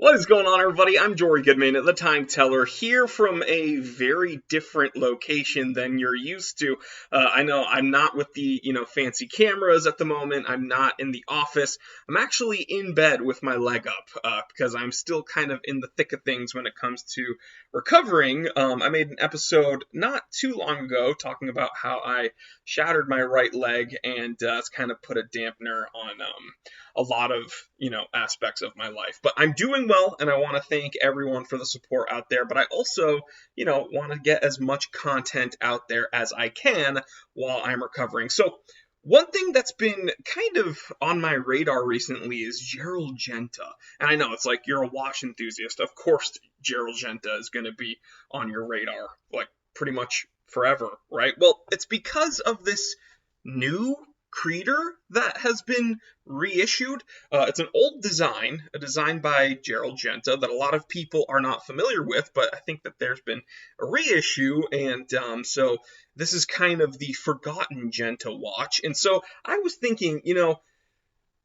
What is going on, everybody? I'm Jory Goodman, the Time Teller, here from a very different location than you're used to. I know I'm not with the, fancy cameras at the moment. I'm not in the office. I'm actually in bed with my leg up because I'm still kind of in the thick of things when it comes to recovering. I made an episode not too long ago talking about how I shattered my right leg, and it's kind of put a dampener on a lot of, aspects of my life. But I'm doing well, and I want to thank everyone for the support out there. But I also, want to get as much content out there as I can while I'm recovering. So one thing that's been kind of on my radar recently is Gerald Genta. And I know it's like you're a watch enthusiast. Of course, Gerald Genta is going to be on your radar, like pretty much forever, right? Well, it's because of this new Credor that has been reissued. It's an old design, a design by Gerald Genta that a lot of people are not familiar with, but I think that there's been a reissue, and so this is kind of the forgotten Genta watch. And so I was thinking,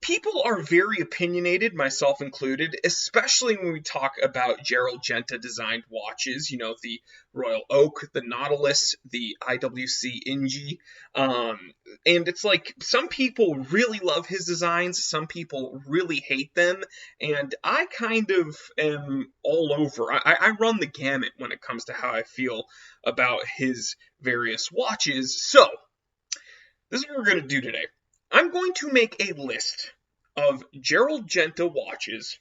people are very opinionated, myself included, especially when we talk about Gerald Genta designed watches, the Royal Oak, the Nautilus, the IWC Ingy. And it's like some people really love his designs, some people really hate them, and I kind of am all over. I run the gamut when it comes to how I feel about his various watches. So, this is what we're going to do today. I'm going to make a list of Gerald Genta watches,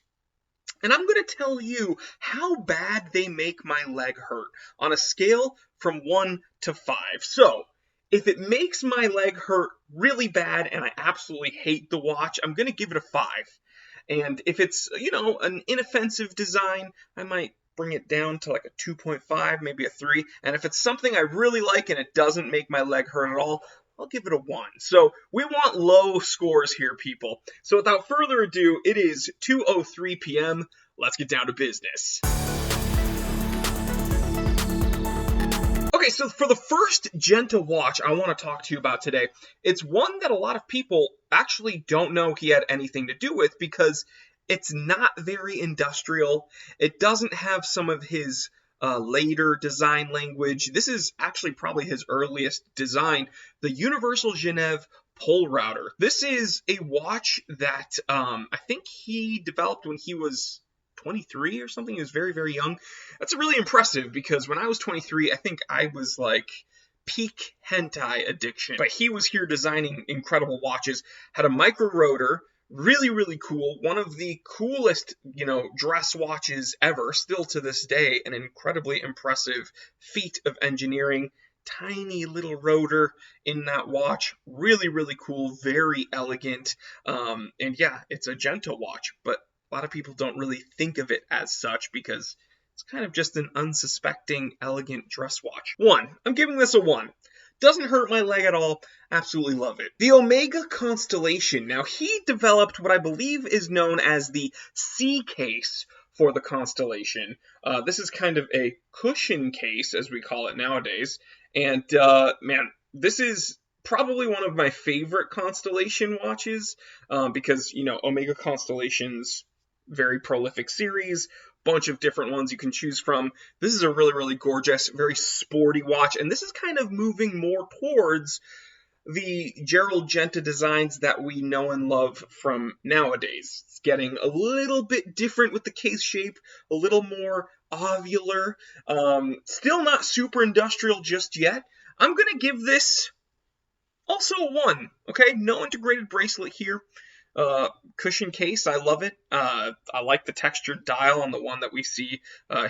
and I'm going to tell you how bad they make my leg hurt on a scale from 1 to 5. So, if it makes my leg hurt really bad and I absolutely hate the watch, I'm going to give it a 5. And if it's, an inoffensive design, I might bring it down to like a 2.5, maybe a 3. And if it's something I really like and it doesn't make my leg hurt at all, I'll give it a 1. So we want low scores here, people. So without further ado, it is 2:03 p.m. Let's get down to business. Okay, so for the first Genta watch I want to talk to you about today, it's one that a lot of people actually don't know he had anything to do with because it's not very industrial. It doesn't have some of his later design language. This is actually probably his earliest design, the Universal Genève Pole Router. This is a watch that I think he developed when he was 23 or something. He was very, very young. That's really impressive because when I was 23, I think I was like peak hentai addiction. But he was here designing incredible watches, had a micro rotor. Really, really cool. One of the coolest, dress watches ever, still to this day. An incredibly impressive feat of engineering. Tiny little rotor in that watch. Really, really cool. Very elegant. And yeah, it's a Genta watch, but a lot of people don't really think of it as such because it's kind of just an unsuspecting, elegant dress watch. 1. I'm giving this a 1. Doesn't hurt my leg at all. Absolutely love it. The Omega Constellation. Now, he developed what I believe is known as the C case for the Constellation. This is kind of a cushion case, as we call it nowadays. And, man, this is probably one of my favorite Constellation watches because, Omega Constellation's very prolific series. Bunch of different ones you can choose from. This is a really, really gorgeous, very sporty watch, and this is kind of moving more towards the Gerald Genta designs that we know and love from nowadays. It's getting a little bit different with the case shape, a little more ovular, still not super industrial just yet. I'm going to give this also a 1, okay? No integrated bracelet here. Cushion case, I love it. I like the textured dial on the one that we see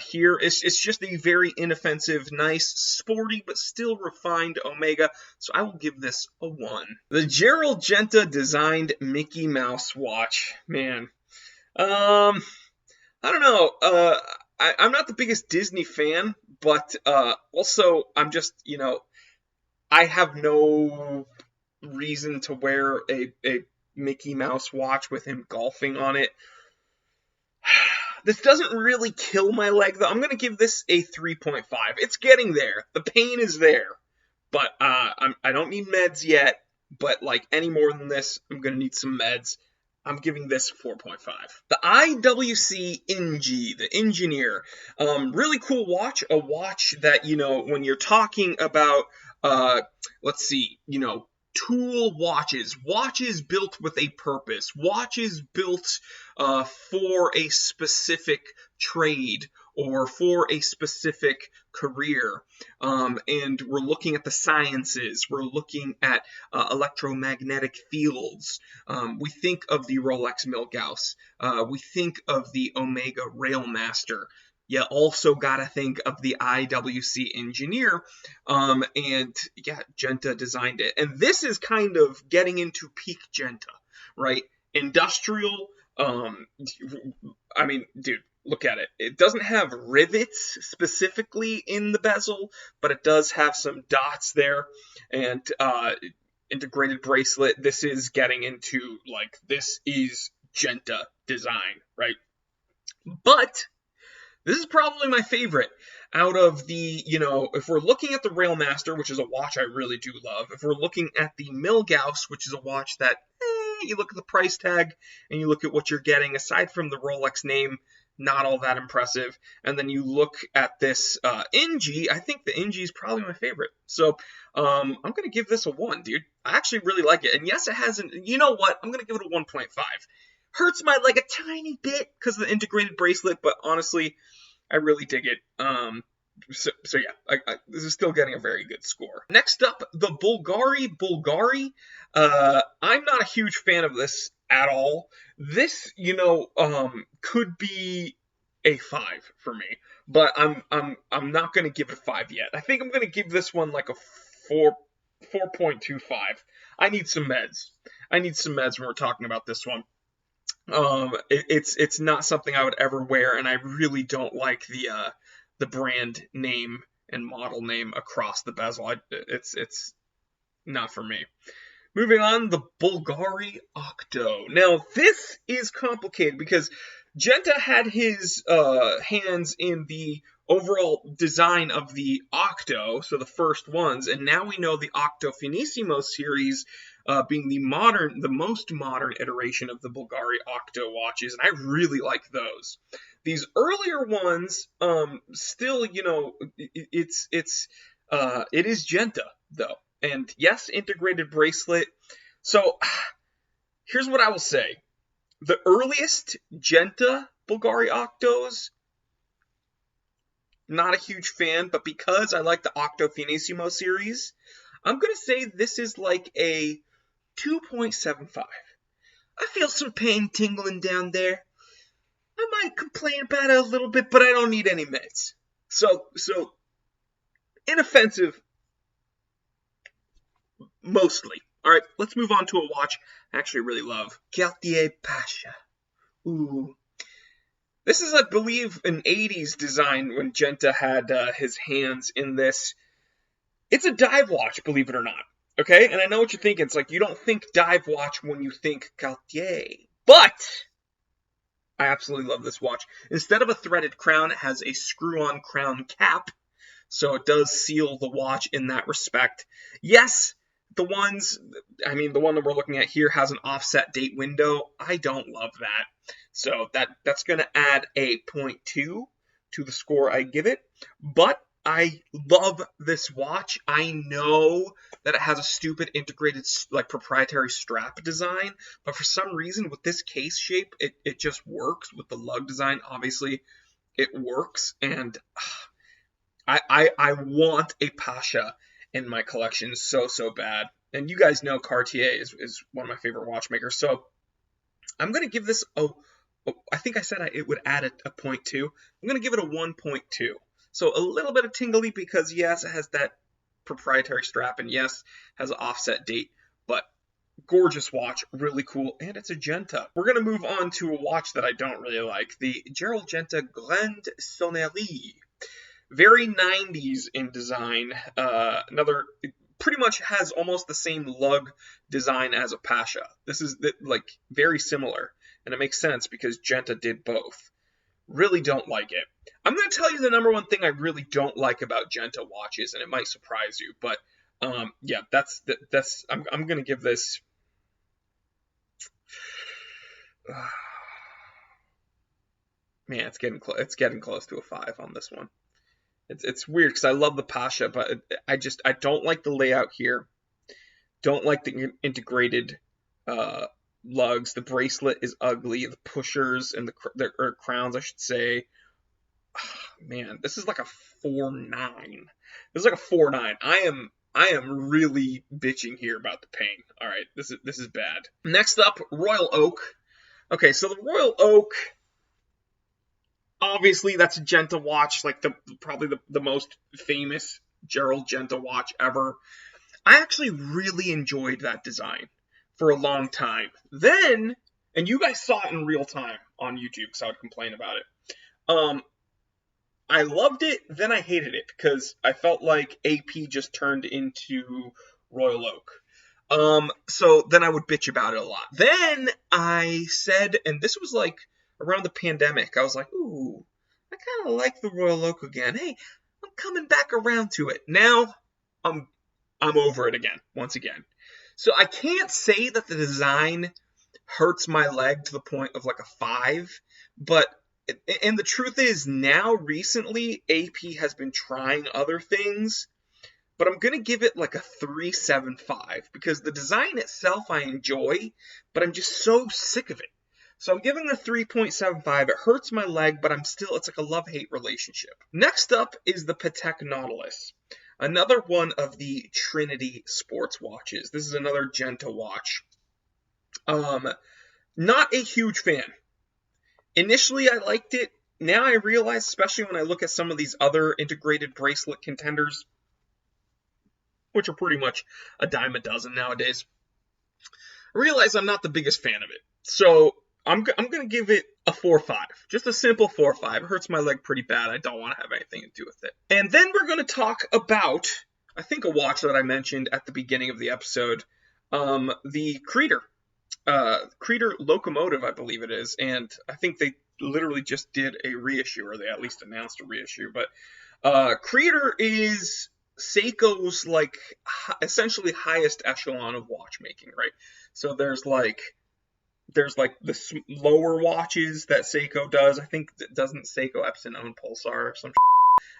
here. It's just a very inoffensive, nice, sporty, but still refined Omega, so I will give this a 1. The Gerald Genta designed Mickey Mouse watch. Man, I don't know. I'm not the biggest Disney fan, but also I'm just, I have no reason to wear a Mickey Mouse watch with him golfing on it. This doesn't really kill my leg, though. I'm going to give this a 3.5. It's getting there. The pain is there. But I don't need meds yet. But like any more than this, I'm going to need some meds. I'm giving this 4.5. The IWC Ingi, the Engineer. Really cool watch. A watch that, when you're talking about, let's see, tool watches built with a purpose, watches built for a specific trade or for a specific career. And we're looking at the sciences. We're looking at electromagnetic fields. We think of the Rolex Milgauss. We think of the Omega Railmaster. You also got to think of the IWC Engineer, and yeah, Genta designed it. And this is kind of getting into peak Genta, right? Industrial, dude, look at it. It doesn't have rivets specifically in the bezel, but it does have some dots there, and integrated bracelet. This is getting into, this is Genta design, right? But this is probably my favorite out of the, if we're looking at the Railmaster, which is a watch I really do love, if we're looking at the Milgauss, which is a watch that, you look at the price tag and you look at what you're getting, aside from the Rolex name, not all that impressive. And then you look at this Ingi, I think the Ingi is probably my favorite. So I'm going to give this a 1, dude. I actually really like it. And yes, it hasn't, you know what? I'm going to give it a 1.5. Hurts my leg a tiny bit because of the integrated bracelet, but honestly, I really dig it. So yeah, this is still getting a very good score. Next up, the Bulgari. I'm not a huge fan of this at all. This, could be a 5 for me, but I'm not going to give it a 5 yet. I think I'm going to give this one like a 4.25. I need some meds. When we're talking about this one. It's not something I would ever wear, and I really don't like the brand name and model name across the bezel. It's not for me. Moving on, the Bulgari Octo. Now this is complicated because Genta had his hands in the overall design of the Octo, so the first ones, and now we know the Octo Finissimo series being the most modern iteration of the Bulgari Octo watches, and I really like those. These earlier ones, still, it is Genta though, and yes, integrated bracelet. So here's what I will say: the earliest Genta Bulgari Octos, not a huge fan, but because I like the Octo Finissimo series, I'm going to say this is like a 2.75. I feel some pain tingling down there. I might complain about it a little bit, but I don't need any meds. So inoffensive, mostly. All right, let's move on to a watch I actually really love. Cartier Pasha. Ooh. This is, I believe, an 80s design when Genta had his hands in this. It's a dive watch, believe it or not. Okay? And I know what you're thinking. It's like you don't think dive watch when you think Cartier. But I absolutely love this watch. Instead of a threaded crown, it has a screw-on crown cap. So it does seal the watch in that respect. Yes, the one that we're looking at here has an offset date window. I don't love that. So that's going to add a 0.2 to the score I give it. But I love this watch. I know that it has a stupid integrated, proprietary strap design, but for some reason with this case shape, it just works. With the lug design, obviously, it works, and I want a Pasha in my collection so bad. And you guys know Cartier is one of my favorite watchmakers, so I'm going to give this I think I said it would add a 0.2. I'm going to give it a 1.2. So a little bit of tingly because, yes, it has that proprietary strap and, yes, has an offset date. But gorgeous watch, really cool, and it's a Genta. We're going to move on to a watch that I don't really like, the Gerald Genta Glen Soni. Very 90s in design. It pretty much has almost the same lug design as a Pasha. This is very similar, and it makes sense because Genta did both. Really don't like it. I'm going to tell you the number one thing I really don't like about Genta watches, and it might surprise you, but yeah, that's I'm going to give this Man, it's getting close to a 5 on this one. It's weird because I love the Pasha, but I don't like the layout here. Don't like the integrated lugs. The bracelet is ugly. The pushers and or crowns, I should say. Man, this is like a 4.9. This is like a 4.9. I am really bitching here about the pain. All right, this is bad. Next up, Royal Oak. Okay, so the Royal Oak, obviously that's a Genta watch, like probably the most famous Gerald Genta watch ever. I actually really enjoyed that design for a long time. Then, and you guys saw it in real time on YouTube because I would complain about it. I loved it, then I hated it because I felt like AP just turned into Royal Oak. So then I would bitch about it a lot. Then I said, and this was like around the pandemic, I was like, ooh, I kind of like the Royal Oak again. Hey, I'm coming back around to it. Now I'm over it again, once again. So I can't say that the design hurts my leg to the point of like a 5, but and the truth is now recently AP has been trying other things, but I'm going to give it like a 3.75 because the design itself I enjoy, but I'm just so sick of it. So I'm giving it a 3.75. It hurts my leg, but it's like a love-hate relationship. Next up is the Patek Nautilus. Another one of the Trinity sports watches. This is another Genta watch. Not a huge fan. Initially, I liked it. Now I realize, especially when I look at some of these other integrated bracelet contenders, which are pretty much a dime a dozen nowadays, I realize I'm not the biggest fan of it. So I'm going to give it a 4.5. Just a simple 4.5. It hurts my leg pretty bad. I don't want to have anything to do with it. And then we're going to talk about, I think, a watch that I mentioned at the beginning of the episode, the Credor. Credor Locomotive, I believe it is, and I think they literally just did a reissue, or they at least announced a reissue, but Credor is Seiko's, like, essentially highest echelon of watchmaking, right? So there's like the lower watches that Seiko does. I think, doesn't Seiko Epson own Pulsar or some shit?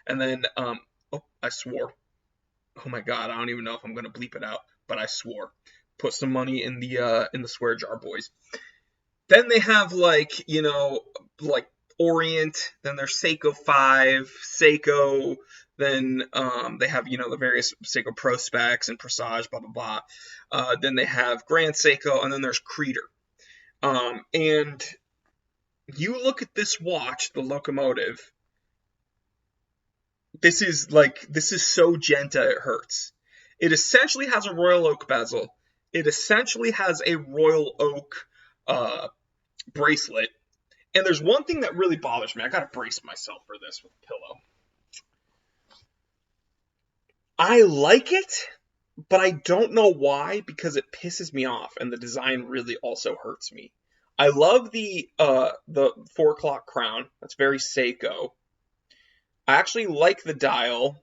And then, I swore. Oh my god, I don't even know if I'm going to bleep it out, but I swore. Put some money in the swear jar, boys. Then they have like Orient. Then there's Seiko 5, Seiko. Then they have the various Seiko Pro Specs and Presage, blah blah blah. Then they have Grand Seiko, and then there's Credor. And you look at this watch, the Locomotive. This is so Genta it hurts. It essentially has a Royal Oak bezel. It essentially has a Royal Oak bracelet. And there's one thing that really bothers me. I gotta brace myself for this with a pillow. I like it, but I don't know why, because it pisses me off, and the design really also hurts me. I love the 4 o'clock crown. That's very Seiko. I actually like the dial,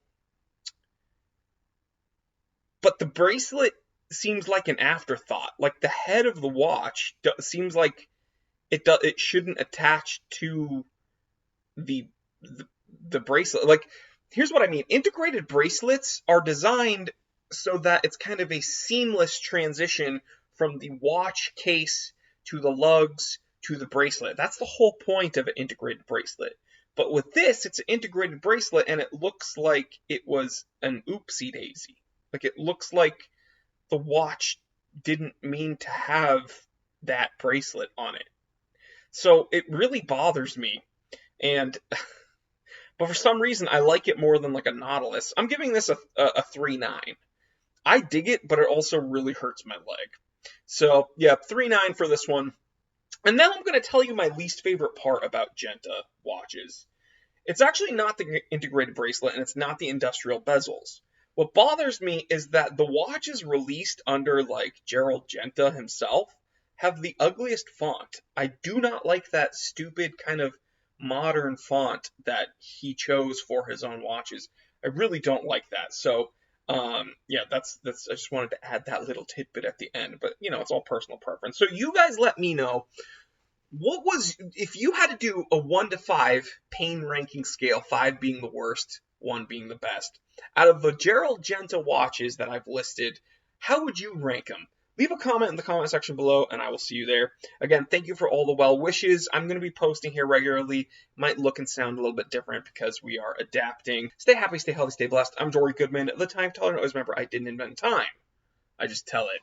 but the bracelet seems like an afterthought. Like the head of the watch seems like it shouldn't attach to the bracelet. Like, here's what I mean. Integrated bracelets are designed so that it's kind of a seamless transition from the watch case to the lugs to the bracelet. That's the whole point of an integrated bracelet. But with this, it's an integrated bracelet, and it looks like it was an oopsie daisy. Like, it looks like the watch didn't mean to have that bracelet on it. So it really bothers me. But for some reason, I like it more than like a Nautilus. I'm giving this a 3.9. I dig it, but it also really hurts my leg. So yeah, 3.9 for this one. And now I'm going to tell you my least favorite part about Genta watches. It's actually not the integrated bracelet, and it's not the industrial bezels. What bothers me is that the watches released under, like, Gerald Genta himself have the ugliest font. I do not like that stupid kind of modern font that he chose for his own watches. I really don't like that. So, yeah, that's I just wanted to add that little tidbit at the end. But, it's all personal preference. So you guys let me know, what was, if you had to do a 1 to 5 pain ranking scale, 5 being the worst, 1 being the best, out of the Gerald Genta watches that I've listed, how would you rank them? Leave a comment in the comment section below, and I will see you there. Again, thank you for all the well wishes. I'm going to be posting here regularly. Might look and sound a little bit different because we are adapting. Stay happy, stay healthy, stay blessed. I'm Jory Goodman, the time teller. Always remember, I didn't invent time. I just tell it.